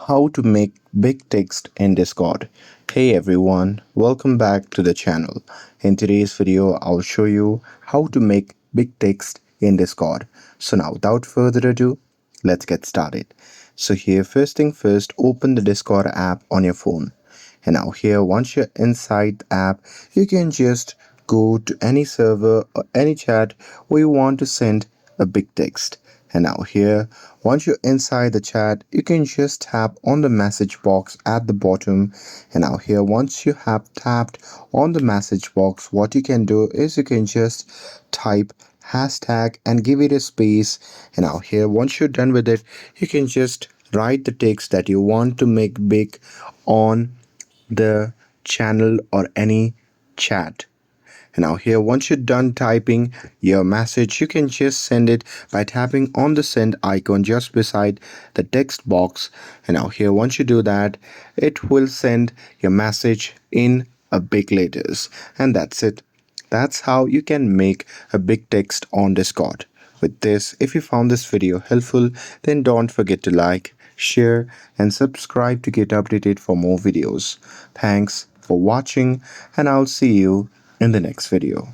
How to make big text in Discord. Hey everyone, welcome back to the channel. In today's video, I'll show you how to make big text in Discord. So now without further ado, let's get started. So here, first thing first, open the Discord app on your phone. And now here, once you're inside the app, you can just go to any server or any chat where you want to send a big text. And now here, once you're inside the chat, you can just tap on the message box at the bottom. And now here, once you have tapped on the message box, what you can do is you can just type hashtag and give it a space. And now here, once you're done with it, you can just write the text that you want to make big on the channel or any chat. And now here, once you're done typing your message, you can just send it by tapping on the send icon just beside the text box. And now here, once you do that, it will send your message in a big letters. And that's it. That's how you can make a big text on Discord. With this, if you found this video helpful, then don't forget to like, share, and subscribe to get updated for more videos. Thanks for watching, and I'll see you in the next video.